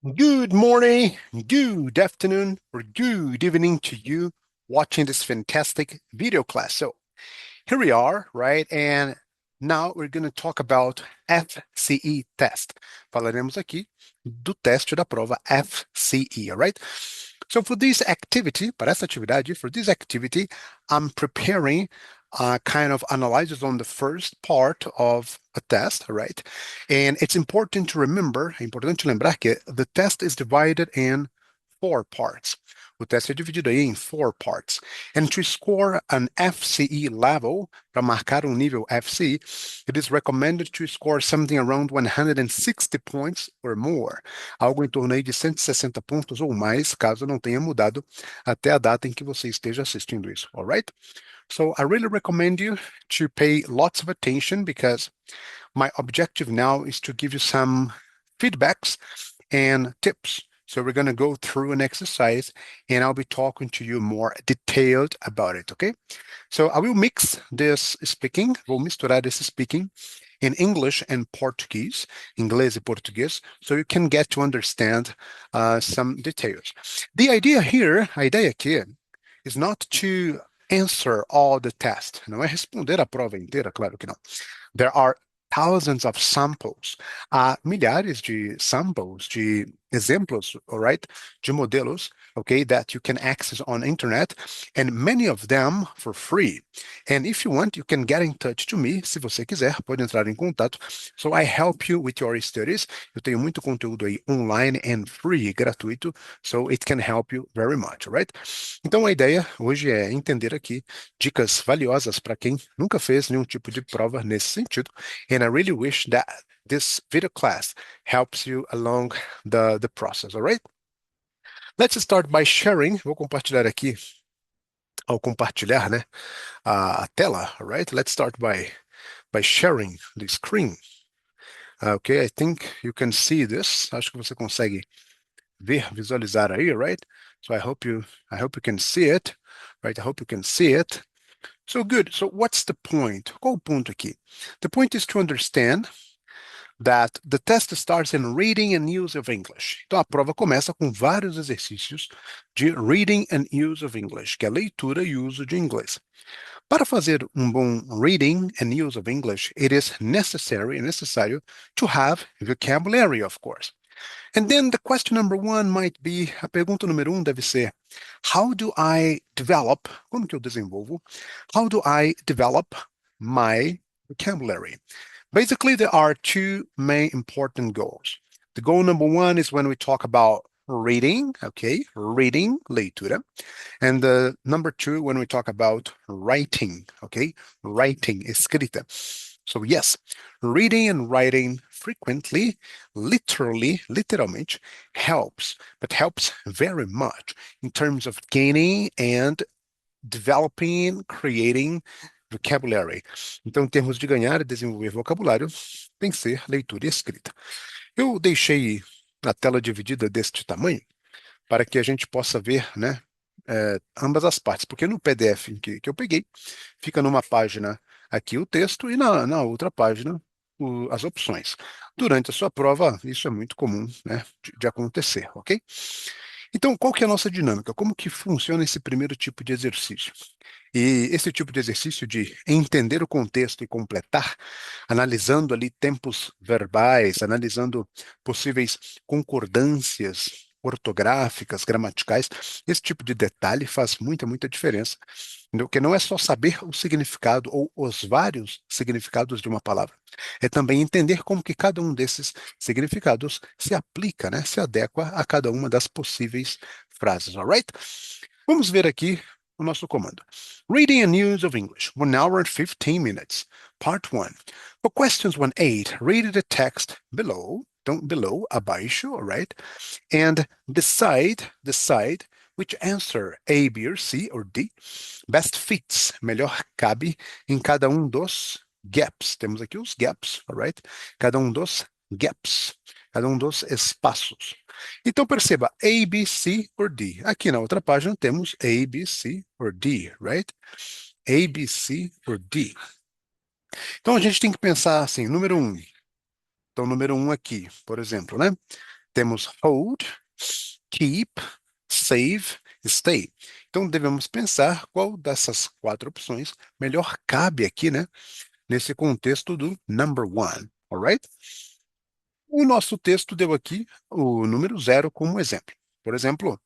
Good morning, good afternoon, or good evening to you watching this fantastic video class. So here we are, right? And now we're going to talk about FCE test. Falaremos aqui do teste da prova FCE, all right? So for this activity, para essa atividade, for this activity, I'm preparing kind of analysis on the first part of a test, right? And it's important to remember, é importante lembrar que the test is divided in four parts. O teste é dividido aí em four parts. And to score an FCE level, para marcar um nível FCE, it is recommended to score something around 160 points or more. Algo em torno aí de 160 pontos ou mais, caso não tenha mudado até a data em que você esteja assistindo isso, alright? So I really recommend you to pay lots of attention because my objective now is to give you some feedbacks and tips. So we're going to go through an exercise and I'll be talking to you more detailed about it, okay? So I will mix this speaking, vou misturar esse speaking in English and Portuguese, inglês e português, so you can get to understand some details. The idea here, a ideia aqui, is not to answer all the test. Não é responder a prova inteira, claro que não. There are thousands of samples, há milhares de samples, de exemplos, all right, de modelos, okay, that you can access on internet, and many of them for free. And if you want, you can get in touch to me, se você quiser, pode entrar em contato. So I help you with your studies. Eu tenho muito conteúdo aí online and free, gratuito, so it can help you very much, all right? Então a ideia hoje é entender aqui dicas valiosas para quem nunca fez nenhum tipo de prova nesse sentido. And I really wish that this video class helps you along the process, all right? Let's start by sharing. Vou compartilhar aqui, ao compartilhar, né, a tela, all right? Let's start by sharing the screen. Okay, I think you can see this. Acho que você consegue ver, visualizar aí, right? So I hope you can see it, right? I hope you can see it. So good. So what's the point? Qual o ponto aqui? The point is to understand that the test starts in reading and use of English. Então a prova começa com vários exercícios de reading and use of English, que é leitura e uso de inglês. Para fazer um bom reading and use of English, it is necessário to have vocabulary, of course. And then the question number one might be, a pergunta número deve ser, how do I develop, como que eu desenvolvo? How do I develop my vocabulary? Basically, there are two main important goals. The goal number one is when we talk about reading, okay, reading, leitura. And the number two, when we talk about writing, okay, writing, escrita. So yes, reading and writing frequently, literalmente, helps, but helps very much in terms of gaining and developing, creating vocabulary. Então, em termos de ganhar e desenvolver vocabulário, tem que ser leitura e escrita. Eu deixei a tela dividida deste tamanho para que a gente possa ver, né, ambas as partes, porque no PDF que eu peguei, fica numa página aqui o texto e na outra página as opções. Durante a sua prova, isso é muito comum, né, de acontecer, ok? Então, qual que é a nossa dinâmica? Como que funciona esse primeiro tipo de exercício? E esse tipo de exercício de entender o contexto e completar, analisando ali tempos verbais, analisando possíveis concordâncias ortográficas, gramaticais, esse tipo de detalhe faz muita diferença, entendeu? Que não é só saber o significado ou os vários significados de uma palavra, é também entender como que cada um desses significados se aplica, né, se adequa a cada uma das possíveis frases, alright? Vamos ver aqui o nosso comando. Reading and use of English, 1 hour and 15 minutes. Part 1. For questions 1-8, read the text below, então below, abaixo, alright? And decide which answer, A, B, or C, or D, best fits, melhor cabe em cada dos gaps. Temos aqui os gaps, alright? Cada dos gaps, cada dos espaços. Então perceba, A, B, C or D. Aqui na outra página temos A, B, C or D, right? A, B, C or D. Então a gente tem que pensar assim, número um. Então número um aqui, por exemplo, né? Temos hold, keep, save, stay. Então devemos pensar qual dessas quatro opções melhor cabe aqui, né, nesse contexto do number one, alright? O nosso texto deu aqui o número zero como exemplo. Por exemplo,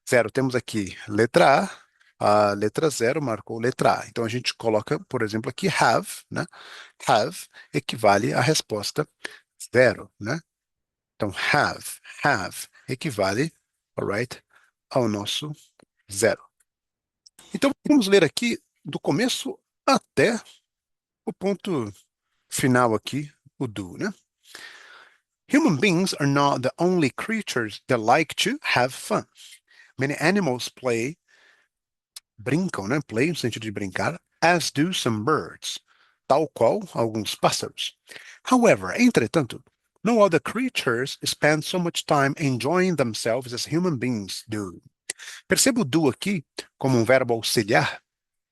zero, temos aqui letra A letra zero marcou letra A. Então a gente coloca, por exemplo, aqui have, né? Have equivale à resposta zero, né? Então have equivale, alright, ao nosso zero. Então vamos ler aqui do começo até o ponto final aqui, o do, né? Human beings are not the only creatures that like to have fun. Many animals play, brincam, né? Play no sentido de brincar, as do some birds, tal qual alguns pássaros. However, entretanto, no other creatures spend so much time enjoying themselves as human beings do. Perceba o do aqui como um verbo auxiliar.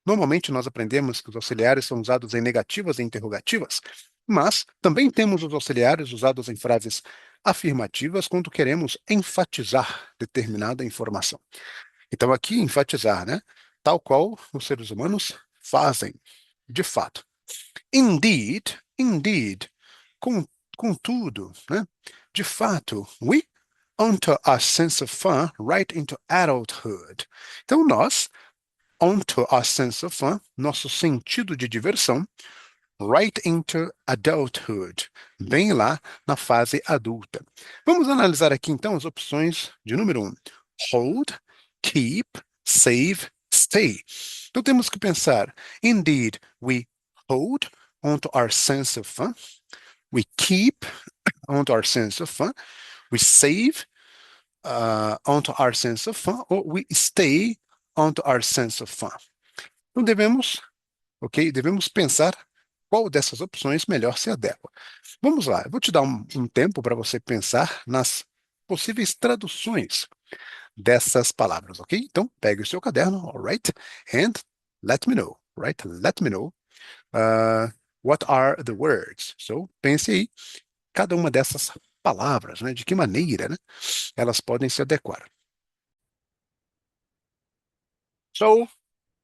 Normalmente nós aprendemos que os auxiliares são usados em negativas e interrogativas, mas também temos os auxiliares usados em frases afirmativas quando queremos enfatizar determinada informação. Então, aqui, enfatizar, né? Tal qual os seres humanos fazem, de fato. Indeed, com, contudo, né? De fato, we onto our sense of fun right into adulthood. Então, nós, onto our sense of fun, nosso sentido de diversão, right into adulthood, bem lá na fase adulta. Vamos analisar aqui, então, as opções de número um. Hold, keep, save, stay. Então temos que pensar, indeed, we hold onto our sense of fun, we keep onto our sense of fun, we save onto our sense of fun, or we stay onto our sense of fun. Então devemos, ok, devemos pensar qual dessas opções melhor se adequa. Vamos lá, eu vou te dar um tempo para você pensar nas possíveis traduções dessas palavras, ok? Então, pegue o seu caderno, alright? And let me know, right? Let me know what are the words. So, pense aí, cada uma dessas palavras, né? De que maneira, né? Elas podem se adequar. So,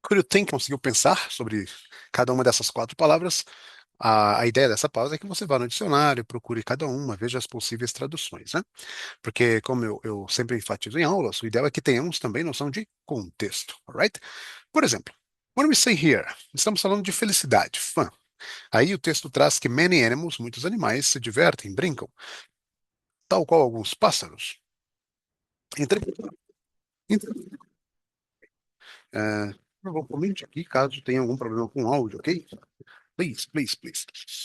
could you think, conseguiu pensar sobre cada uma dessas quatro palavras? A ideia dessa pausa é que você vá no dicionário, procure cada uma, veja as possíveis traduções, né? Porque, como eu sempre enfatizo em aulas, o ideal é que tenhamos também noção de contexto, alright? Por exemplo, when we say here, estamos falando de felicidade, fun. Aí o texto traz que many animals, muitos animais, se divertem, brincam, tal qual alguns pássaros. Entre, entre, comente aqui caso tenha algum problema com o áudio, ok? Please.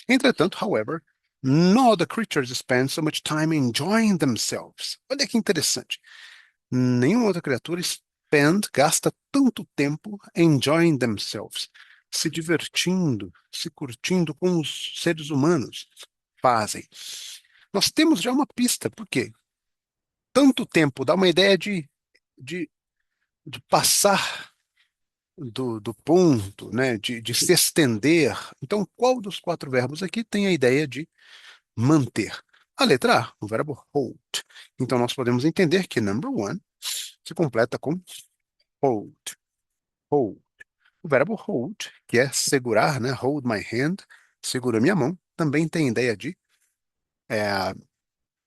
Entretanto, however, no other creatures spend so much time enjoying themselves. Olha que interessante. Nenhuma outra criatura gasta tanto tempo enjoying themselves, se divertindo, se curtindo com os seres humanos fazem. Nós temos já uma pista, por quê? Tanto tempo dá uma ideia de, de passar do ponto, né? De se estender. Então, qual dos quatro verbos aqui tem a ideia de manter? A letra A, o verbo hold. Então, nós podemos entender que number one se completa com hold. Hold. O verbo hold, que é segurar, né? Hold my hand, segura minha mão, também tem ideia é,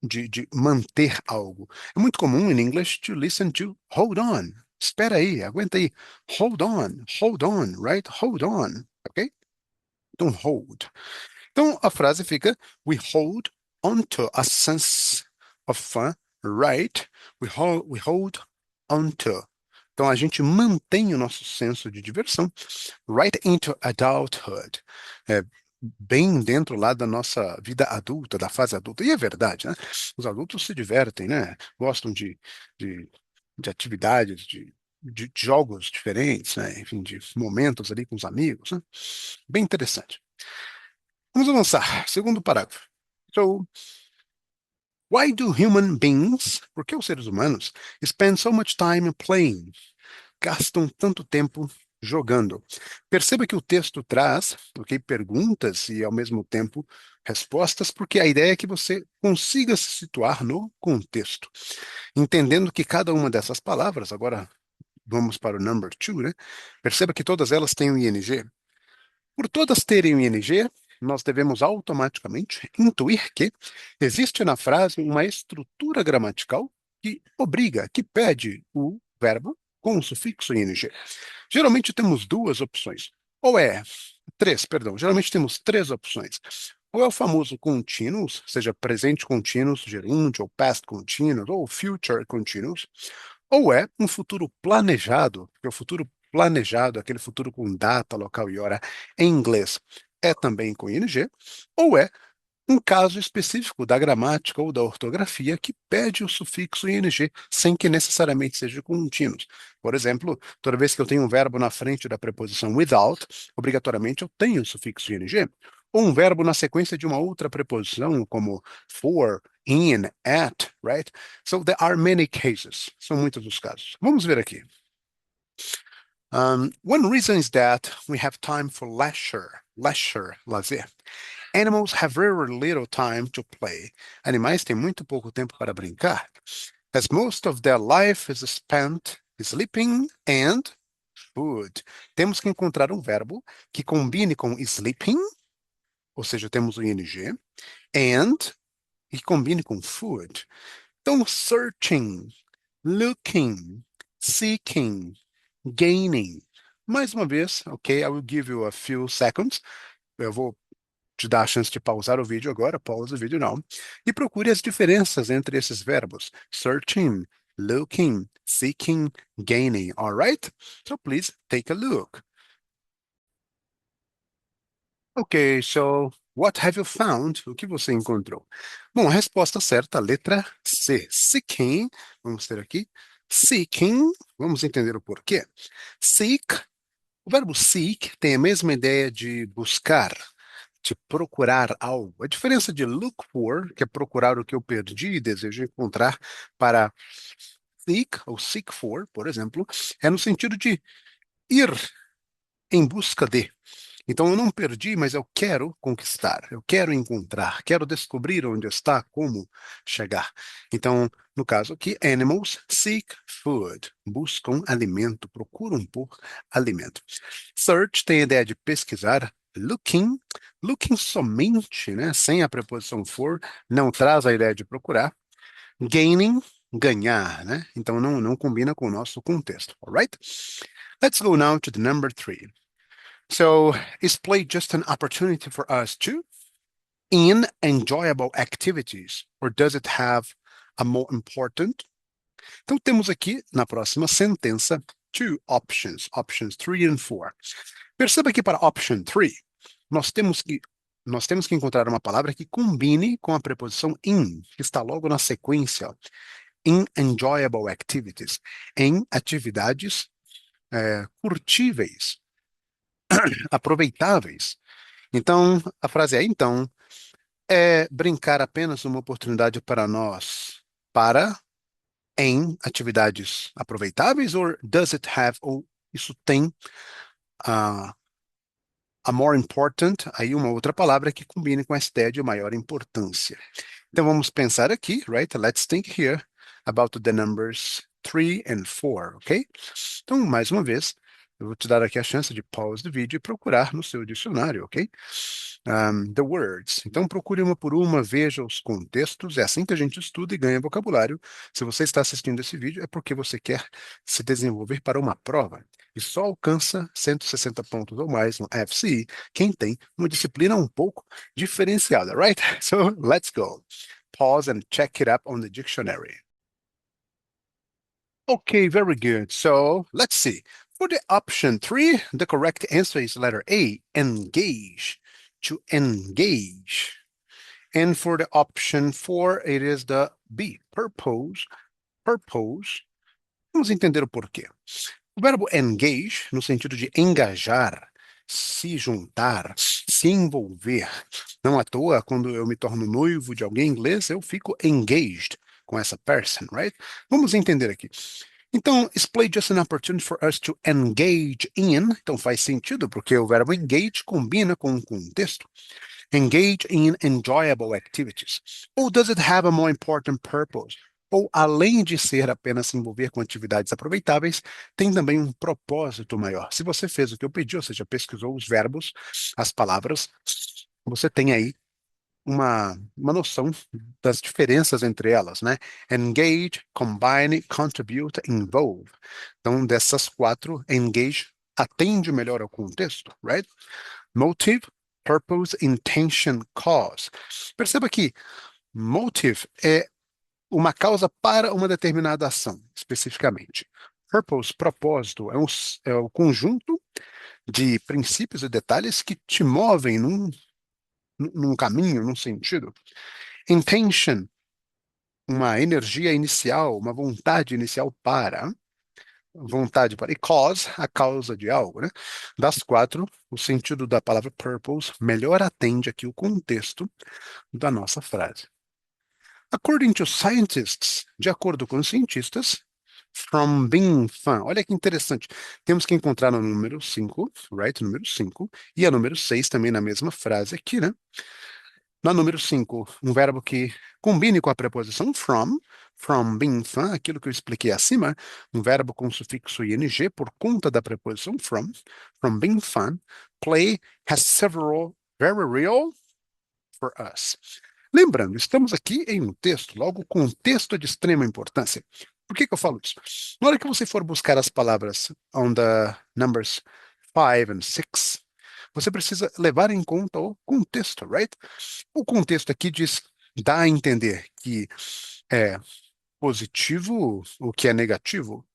de manter algo. É muito comum em English to listen to hold on. Espera aí, aguenta aí. Hold on, right? Hold on, ok? Então, hold. Então, a frase fica: We hold onto a sense of fun, right? We hold onto. Então, a gente mantém o nosso senso de diversão right into adulthood. É, bem dentro lá da nossa vida adulta, da fase adulta. E é verdade, né? Os adultos se divertem, né? Gostam de, de atividades, de jogos diferentes, né? Enfim, de momentos ali com os amigos, né? Bem interessante. Vamos avançar. Segundo parágrafo. So, why do human beings, por que os seres humanos, spend so much time playing? Gastam tanto tempo jogando. Perceba que o texto traz, ok, perguntas e ao mesmo tempo respostas, porque a ideia é que você consiga se situar no contexto, entendendo que cada uma dessas palavras, agora vamos para o number two, né? Perceba que todas elas têm o ing. Por todas terem o ing, nós devemos automaticamente intuir que existe na frase uma estrutura gramatical que obriga, que pede o verbo com o sufixo ing. Geralmente temos duas opções. Ou é, três, perdão, geralmente temos três opções. Ou é o famoso continuous, seja presente continuous, gerúndio, ou past continuous, ou future continuous, ou é um futuro planejado, porque o futuro planejado, aquele futuro com data, local e hora em inglês, é também com ing, ou é um caso específico da gramática ou da ortografia que pede o sufixo ing sem que necessariamente seja contínuo. Por exemplo, toda vez que eu tenho um verbo na frente da preposição without, obrigatoriamente eu tenho o sufixo ing. Ou um verbo na sequência de uma outra preposição, como for, in, at, right? So there are many cases. São muitos os casos. Vamos ver aqui. One reason is that we have time for leisure, lazer. Animals have very little time to play. Animais têm muito pouco tempo para brincar, as most of their life is spent sleeping and food. Temos que encontrar um verbo que combine com sleeping, ou seja, temos o ing, and, e combine com food. Então, searching, looking, seeking, gaining. Mais uma vez, ok, I will give you a few seconds. Eu vou te dar a chance de pausar o vídeo agora, pause o vídeo não, e procure as diferenças entre esses verbos, searching, looking, seeking, gaining, alright? So please take a look. Ok, so what have you found? O que você encontrou? Bom, a resposta certa, a letra C, seeking, vamos ter aqui, seeking, vamos entender o porquê. Seek, o verbo seek tem a mesma ideia de buscar, de procurar algo. A diferença de look for, que é procurar o que eu perdi e desejo encontrar, para seek, ou seek for, por exemplo, é no sentido de ir em busca de. Então eu não perdi, mas eu quero conquistar, eu quero encontrar, quero descobrir onde está, como chegar. Então, no caso aqui, animals seek food, buscam alimento, procuram por alimento. Search tem a ideia de pesquisar, looking somente, né, sem a preposição for, não traz a ideia de procurar. Gaining, ganhar, né? Então não combina com o nosso contexto, alright? Let's go now to the number three. So, is play just an opportunity for us to in enjoyable activities, or does it have a more important? Então, temos aqui na próxima sentença two options, options 3 and 4. Perceba que para option 3, nós temos que nós temos que encontrar uma palavra que combine com a preposição in, que está logo na sequência, in enjoyable activities, em atividades curtíveis, aproveitáveis. Então, a frase é, então, é brincar apenas uma oportunidade para nós, para, em atividades aproveitáveis, or does it have, ou isso tem a more important, aí uma outra palavra que combine com essa ideia de maior importância. Então vamos pensar aqui, right? Let's think here about the numbers 3 and 4, ok? Então, mais uma vez, eu vou te dar aqui a chance de pause do vídeo e procurar no seu dicionário, ok? The words. Então, procure uma por uma, veja os contextos. É assim que a gente estuda e ganha vocabulário. Se você está assistindo esse vídeo, é porque você quer se desenvolver para uma prova. E só alcança 160 pontos ou mais no FCE quem tem uma disciplina um pouco diferenciada, right? So, let's go. Pause and check it up on the dictionary. Okay, very good. So let's see. For the option 3, the correct answer is letter A, engage, to engage. And for the option 4, it is the B, purpose, purpose. Vamos entender o porquê. O verbo engage, no sentido de engajar, se juntar, se envolver. Não à toa, quando eu me torno noivo de alguém em inglês, eu fico engaged com essa person, right? Vamos entender aqui. Então, is play just an opportunity for us to engage in. Então faz sentido, porque o verbo engage combina com o contexto. Engage in enjoyable activities. Ou does it have a more important purpose? Ou, além de ser apenas se envolver com atividades aproveitáveis, tem também um propósito maior. Se você fez o que eu pedi, ou seja, pesquisou os verbos, as palavras, você tem aí uma noção das diferenças entre elas, né? Engage, combine, contribute, involve. Então, dessas quatro, engage atende melhor ao contexto, right? Motive, purpose, intention, cause. Perceba que motive é uma causa para uma determinada ação, especificamente. Purpose, propósito, é o conjunto de princípios e detalhes que te movem num caminho, num sentido. Intention, uma energia inicial, uma vontade inicial para, vontade para, e cause, a causa de algo, né? Das quatro, o sentido da palavra purpose melhor atende aqui o contexto da nossa frase. According to scientists, de acordo com os cientistas, from being fun. Olha que interessante. Temos que encontrar no número 5, right? Número 5, e a número 6 também na mesma frase aqui, né? Na número 5, um verbo que combine com a preposição from being fun, aquilo que eu expliquei acima, um verbo com sufixo ing por conta da preposição from being fun. Play has several very real for us. Lembrando, estamos aqui em um texto, logo o contexto é de extrema importância. Por que que eu falo isso? Na hora que você for buscar as palavras on the numbers 5 and 6, você precisa levar em conta o contexto, right? O contexto aqui dá a entender que é positivo o que é negativo,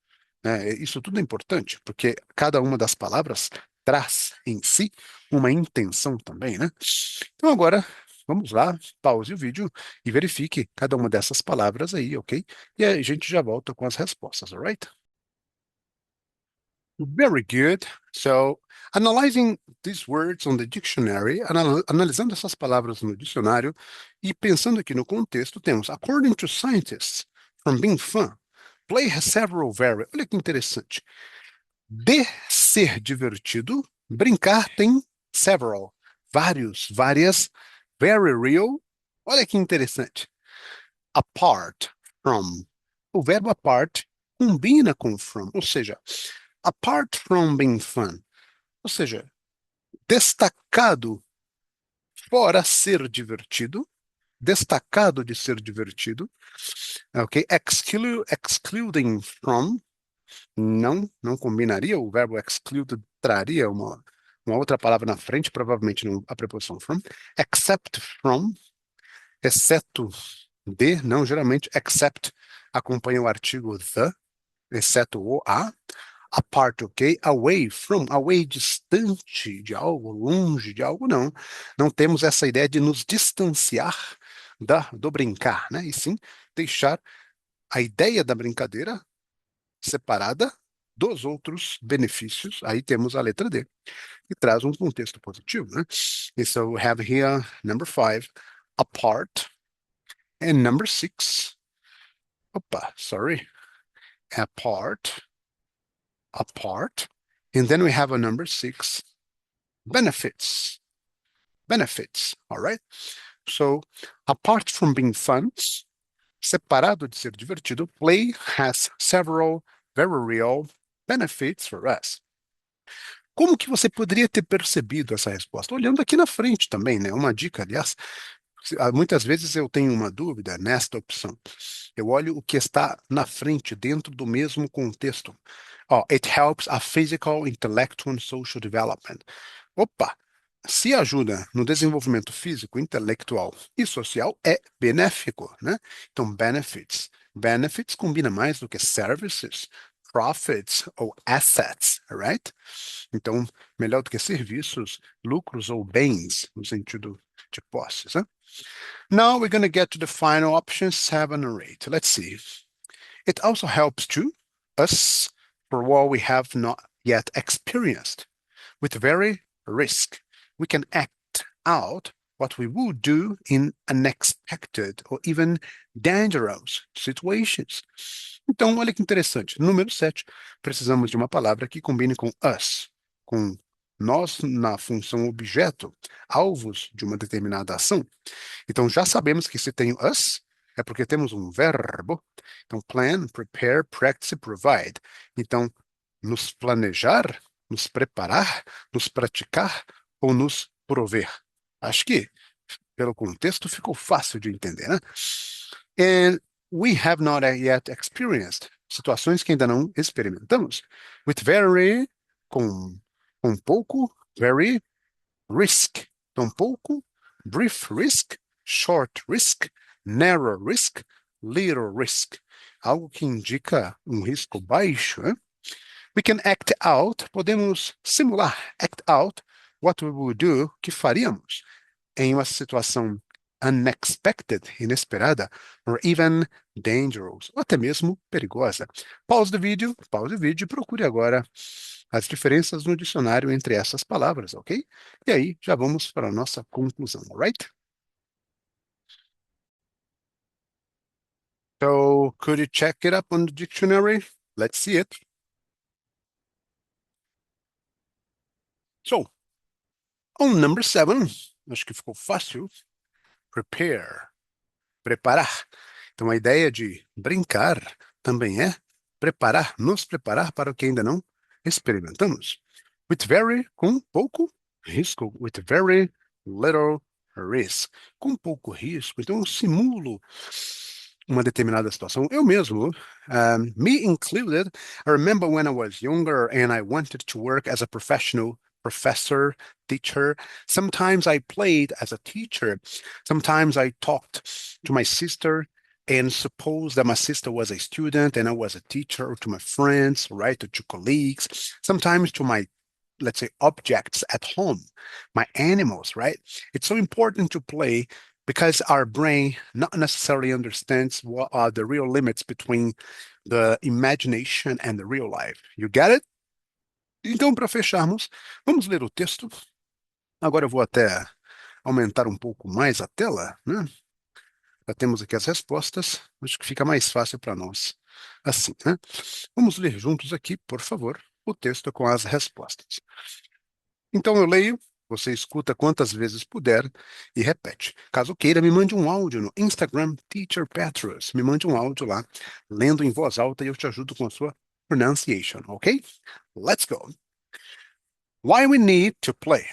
né? Isso tudo é importante, porque cada uma das palavras traz em si uma intenção também, né? Então agora, vamos lá, pause o vídeo e verifique cada uma dessas palavras aí, ok? E a gente já volta com as respostas, alright? Very good. So, analyzing these words on the dictionary, analisando essas palavras no dicionário e pensando aqui no contexto, temos, according to scientists, from being fun, play has several very. Olha que interessante. De ser divertido, brincar tem several, vários, várias, very real. Olha que interessante. Apart from. O verbo apart combina com from, ou seja, apart from being fun, ou seja, destacado fora ser divertido, destacado de ser divertido, ok? Excluding from, não combinaria, o verbo exclude traria uma outra palavra na frente, provavelmente não a preposição from. Except from, exceto de, não, geralmente except acompanha o artigo the, exceto o a. Apart, ok? Away from, away, distante de algo, longe de algo, não. Não temos essa ideia de nos distanciar do brincar, né? E sim deixar a ideia da brincadeira separada dos outros benefícios. Aí temos a letra D, que traz um contexto positivo, né? E so we have here number 5, apart, and number 6, opa, sorry, apart, apart, and then we have a number 6, benefits, benefits, all right? So, apart from being fun, separado de ser divertido, play has several very real benefits for us. Como que você poderia ter percebido essa resposta? Olhando aqui na frente também, né? Uma dica, aliás, muitas vezes eu tenho uma dúvida nesta opção. Eu olho o que está na frente, dentro do mesmo contexto. Ó, it helps a physical, intellectual and social development. Opa! Se ajuda no desenvolvimento físico, intelectual e social, é benéfico, né? Então, benefits. Benefits combina mais do que services, profits ou assets, right? Então, melhor do que serviços, lucros ou bens, no sentido de posses, né? Now we're going to get to the final options, 7 and 8. Let's see. It also helps to us for what we have not yet experienced. With very risk, we can act out what we would do in unexpected or even dangerous situations. Então, olha que interessante. Número 7, precisamos de uma palavra que combine com us, com nós na função objeto, alvos de uma determinada ação. Então, já sabemos que se tem us, é porque temos um verbo. Então, plan, prepare, practice, provide. Então, nos planejar, nos preparar, nos praticar ou nos prover. Acho que, pelo contexto, ficou fácil de entender, né? And we have not yet experienced. Situações que ainda não experimentamos. With very, com pouco, very, risk. Então, pouco, brief risk, short risk, narrow risk, little risk. Algo que indica um risco baixo, né? We can act out, podemos simular, act out, what we would do, que faríamos em uma situação unexpected, inesperada, or even dangerous, ou até mesmo perigosa. Pause o vídeo e procure agora as diferenças no dicionário entre essas palavras, ok? E aí, já vamos para a nossa conclusão, alright? So, could you check it up on the dictionary? Let's see it. So, on number 7, acho que ficou fácil. Prepare, preparar. Então, a ideia de brincar também é preparar, nos preparar para o que ainda não experimentamos. With very, com pouco risco. With very little risk. Com pouco risco. Então, eu simulo uma determinada situação. Eu mesmo, me included, I remember when I was younger and I wanted to work as a professional professor, teacher. Sometimes I played as a teacher. Sometimes I talked to my sister and suppose that my sister was a student and I was a teacher, or to my friends, right, or to colleagues, sometimes to my, let's say, objects at home, my animals, right? It's so important to play because our brain not necessarily understands what are the real limits between the imagination and the real life. You get it? Então, para fecharmos, vamos ler o texto. Agora eu vou até aumentar um pouco mais a tela, né? Já temos aqui as respostas, acho que fica mais fácil para nós assim, né? Vamos ler juntos aqui, por favor, o texto com as respostas. Então eu leio, você escuta quantas vezes puder e repete. Caso queira, me mande um áudio no Instagram Teacher Petrus. Me mande um áudio lá, lendo em voz alta e eu te ajudo com a sua pronunciation, ok? Let's go. Why we need to play.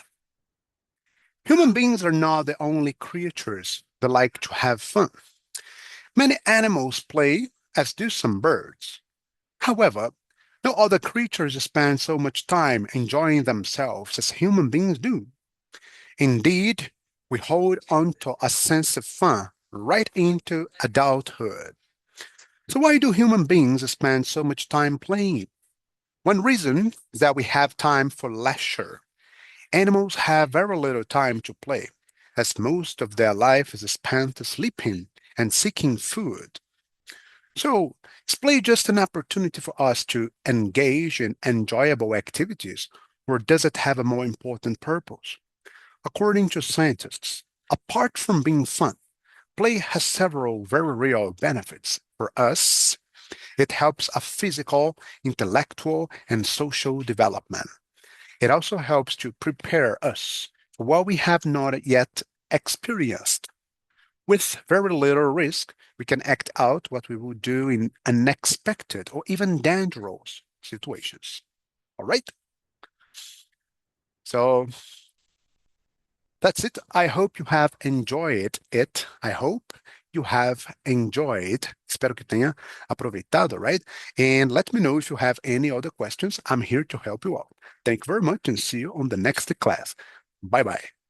Human beings are not the only creatures that like to have fun. Many animals play, as do some birds. However, no other creatures spend so much time enjoying themselves as human beings do. Indeed, we hold on to a sense of fun right into adulthood. So why do human beings spend so much time playing? One reason is that we have time for leisure. Animals have very little time to play, as most of their life is spent sleeping and seeking food. So, is play just an opportunity for us to engage in enjoyable activities, or does it have a more important purpose? According to scientists, apart from being fun, play has several very real benefits. For us, it helps a physical, intellectual, and social development. It also helps to prepare us for what we have not yet experienced. With very little risk, we can act out what we would do in unexpected or even dangerous situations. All right? So that's it. I hope you have enjoyed it. I hope you have enjoyed. Espero que tenha aproveitado, right? And let me know if you have any other questions. I'm here to help you out. Thank you very much and see you on the next class. Bye-bye.